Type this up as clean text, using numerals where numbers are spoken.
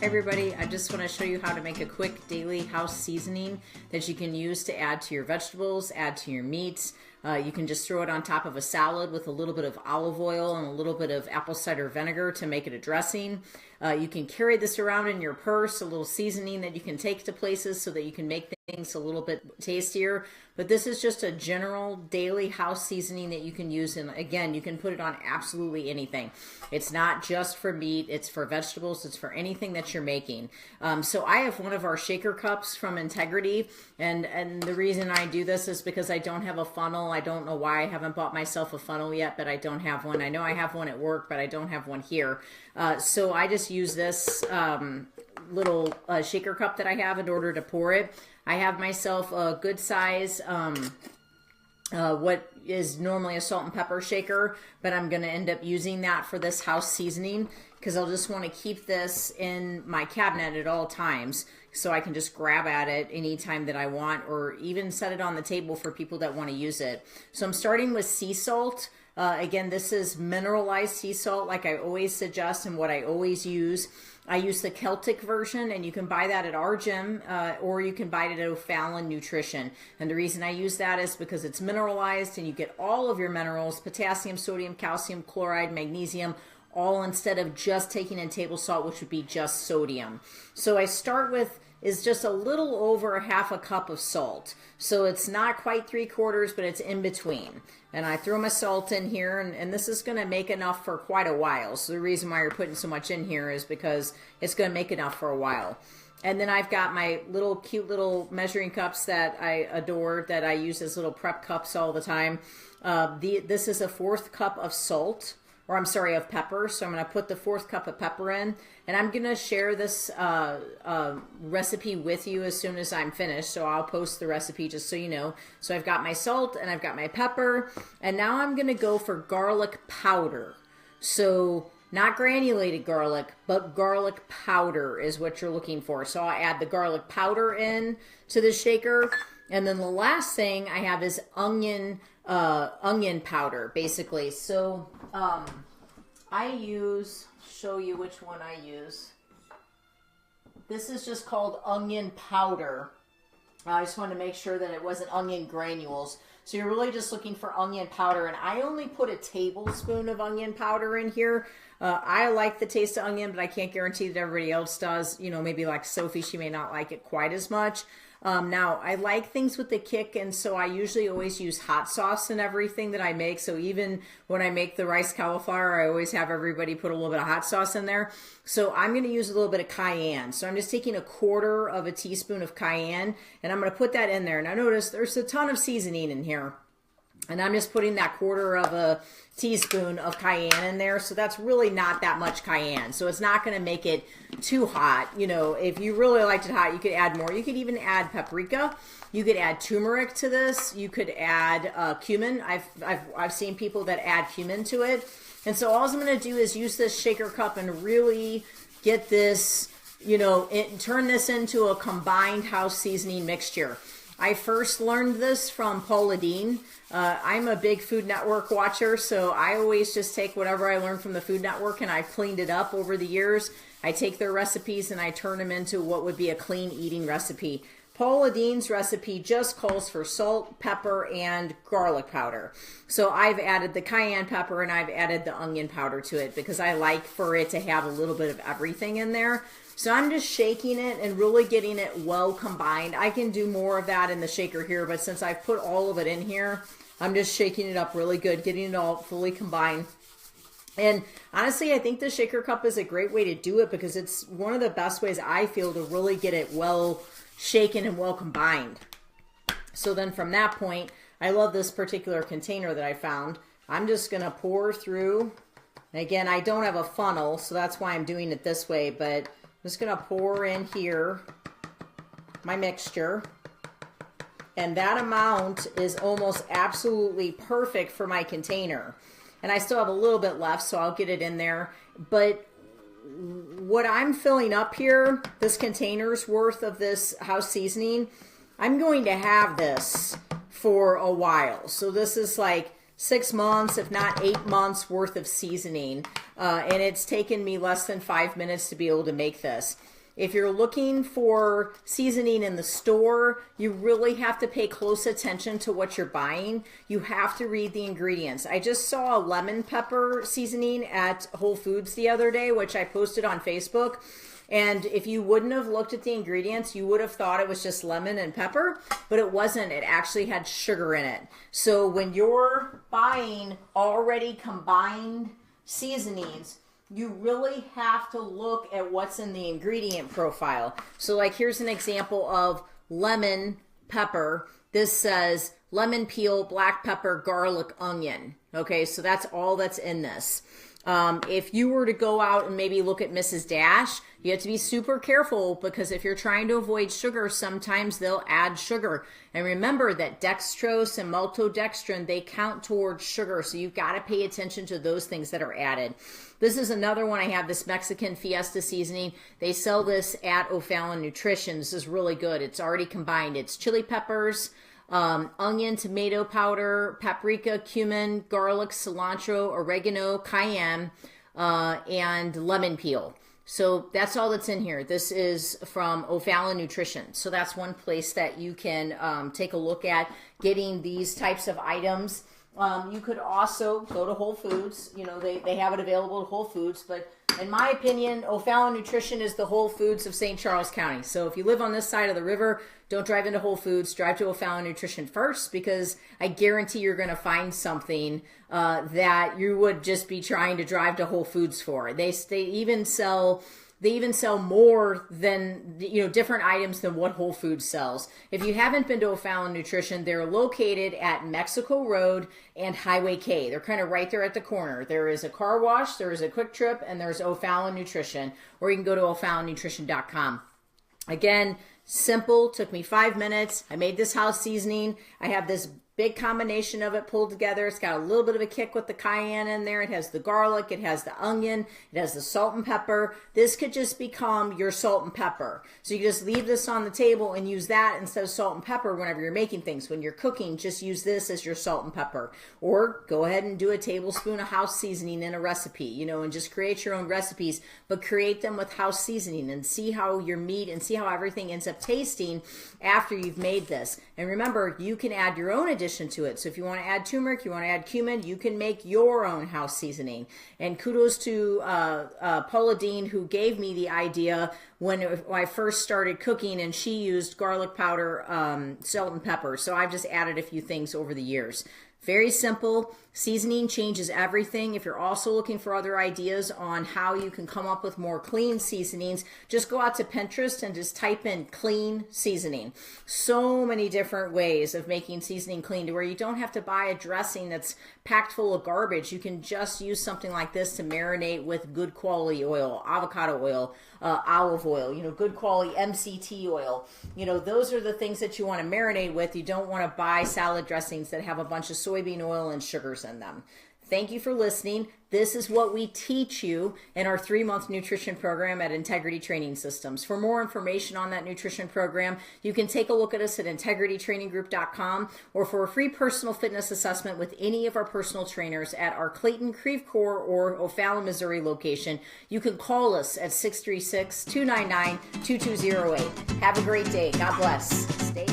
Hey everybody, I just want to show you how to make a quick daily house seasoning that you can use to add to your vegetables, add to your meats. You can just throw it on top of a salad with a little bit of olive oil and a little bit of apple cider vinegar to make it a dressing. You can carry this around in your purse, a little seasoning that you can take to places so that you can make things a little bit tastier. But this is just a general daily house seasoning that you can use, and again, you can put it on absolutely anything. It's not just for meat, it's for vegetables, it's for anything that you're making. So I have one of our shaker cups from Integrity, and the reason I do this is because I don't have a funnel. I don't know why I haven't bought myself a funnel yet, but I don't have one. I know I have one at work, but I don't have one here. So I just use this little shaker cup that I have in order to pour it. I have myself a good size, what is normally a salt and pepper shaker, but I'm going to end up using that for this house seasoning because I'll just want to keep this in my cabinet at all times so I can just grab at it anytime that I want, or even set it on the table for people that want to use it. So I'm starting with sea salt. Again, this is mineralized sea salt like I always suggest and what I always use. I use the Celtic version, and you can buy that at our gym, or you can buy it at O'Fallon Nutrition. And the reason I use that is because it's mineralized and you get all of your minerals, potassium, sodium, calcium, chloride, magnesium, all instead of just taking in table salt, which would be just sodium. So I start with is just a little over half a cup of salt. So it's not quite 3/4, but it's in between. And I throw my salt in here, and this is gonna make enough for quite a while. So the reason why you're putting so much in here is because it's gonna make enough for a while. And then I've got my little cute little measuring cups that I adore, that I use as little prep cups all the time. This is a 1/4 cup of salt, or I'm sorry, of pepper. So I'm going to put the 1/4 cup of pepper in, and I'm going to share this recipe with you as soon as I'm finished. So I'll post the recipe just so you know. So I've got my salt and I've got my pepper, and now I'm going to go for garlic powder. So not granulated garlic, but garlic powder is what you're looking for. So I'll add the garlic powder in to the shaker. And then the last thing I have is onion powder, basically. So show you which one I use. This is just called onion powder. I just wanted to make sure that it wasn't onion granules. So you're really just looking for onion powder, and I only put a tablespoon of onion powder in here. I like the taste of onion, but I can't guarantee that everybody else does. You know, maybe like Sophie, she may not like it quite as much. Now, I like things with the kick, and so I usually always use hot sauce in everything that I make. So even when I make the rice cauliflower, I always have everybody put a little bit of hot sauce in there. So I'm going to use a little bit of cayenne. So I'm just taking 1/4 of a teaspoon of cayenne, and I'm going to put that in there. Now notice there's a ton of seasoning in here, and I'm just putting that 1/4 of a teaspoon of cayenne in there. So that's really not that much cayenne. So it's not going to make it too hot. You know, if you really liked it hot, you could add more. You could even add paprika. You could add turmeric to this. You could add cumin. I've seen people that add cumin to it. And so all I'm going to do is use this shaker cup and really get this, you know, turn this into a combined house seasoning mixture. I first learned this from Paula Deen. I'm a big Food Network watcher, so I always just take whatever I learned from the Food Network, and I've cleaned it up over the years. I take their recipes and I turn them into what would be a clean eating recipe. Paula Deen's recipe just calls for salt, pepper, and garlic powder. So I've added the cayenne pepper and I've added the onion powder to it because I like for it to have a little bit of everything in there. So I'm just shaking it and really getting it well combined. I can do more of that in the shaker here, but since I've put all of it in here, I'm just shaking it up really good, getting it all fully combined. And honestly, I think the shaker cup is a great way to do it because it's one of the best ways I feel to really get it well shaken and well combined. So then from that point, I love this particular container that I found. I'm just going to pour through. Again, I don't have a funnel, so that's why I'm doing it this way, but I'm just going to pour in here my mixture. And that amount is almost absolutely perfect for my container. And I still have a little bit left, so I'll get it in there. But what I'm filling up here, this container's worth of this house seasoning, I'm going to have this for a while. So this is like 6 months, if not 8 months worth of seasoning. And it's taken me less than 5 minutes to be able to make this. if you're looking for seasoning in the store, you really have to pay close attention to what you're buying. You have to read the ingredients. I just saw a lemon pepper seasoning at Whole Foods the other day, which I posted on Facebook. And if you wouldn't have looked at the ingredients, you would have thought it was just lemon and pepper, but it wasn't. It actually had sugar in it. So when you're buying already combined seasonings, you really have to look at what's in the ingredient profile. So like here's an example of lemon pepper. This says lemon peel, black pepper, garlic, onion. Okay, so that's all that's in this. If you were to go out and maybe look at Mrs. Dash, you have to be super careful because if you're trying to avoid sugar, sometimes they'll add sugar. And remember that dextrose and maltodextrin, they count towards sugar. So you've got to pay attention to those things that are added. This is another one. I have this Mexican Fiesta seasoning. They sell this at O'Fallon Nutrition. This is really good. It's already combined. It's chili peppers, onion, tomato powder, paprika, cumin, garlic, cilantro, oregano, cayenne, and lemon peel. So that's all that's in here. This is from O'Fallon Nutrition. So that's one place that you can take a look at getting these types of items. You could also go to Whole Foods. You know, they have it available at Whole Foods. But in my opinion, O'Fallon Nutrition is the Whole Foods of St. Charles County. So if you live on this side of the river, don't drive into Whole Foods. Drive to O'Fallon Nutrition first, because I guarantee you're going to find something that you would just be trying to drive to Whole Foods for. They even sell more than, you know, different items than what Whole Foods sells. If you haven't been to O'Fallon Nutrition, they're located at Mexico Road and Highway K. They're kind of right there at the corner. There is a car wash, there is a Quick Trip, and there's O'Fallon Nutrition, or you can go to o'fallonnutrition.com. Again, simple, took me 5 minutes. I made this house seasoning. I have this big combination of it pulled together. It's got a little bit of a kick with the cayenne in there. It has the garlic. It has the onion. It has the salt and pepper. This could just become your salt and pepper. So you can just leave this on the table and use that instead of salt and pepper whenever you're making things. When you're cooking, just use this as your salt and pepper. Or go ahead and do a tablespoon of house seasoning in a recipe, you know, and just create your own recipes, but create them with house seasoning and see how your meat and see how everything ends up tasting after you've made this. And remember, you can add your own addition to it. So if you want to add turmeric, you want to add cumin, you can make your own house seasoning. And kudos to Paula Dean, who gave me the idea when I first started cooking, and she used garlic powder, salt and pepper. So I've just added a few things over the years. Very simple. Seasoning changes everything. If you're also looking for other ideas on how you can come up with more clean seasonings, just go out to Pinterest and just type in clean seasoning. So many different ways of making seasoning clean to where you don't have to buy a dressing that's packed full of garbage. You can just use something like this to marinate with good quality oil, avocado oil, olive oil, you know, good quality MCT oil. You know, those are the things that you want to marinate with. You don't want to buy salad dressings that have a bunch of soybean oil and sugars in them. Thank you for listening. This is what we teach you in our 3-month nutrition program at Integrity Training Systems. For more information on that nutrition program, you can take a look at us at integritytraininggroup.com, or for a free personal fitness assessment with any of our personal trainers at our Clayton, Creve Coeur, or O'Fallon, Missouri location, you can call us at 636-299-2208. Have a great day. God bless. Stay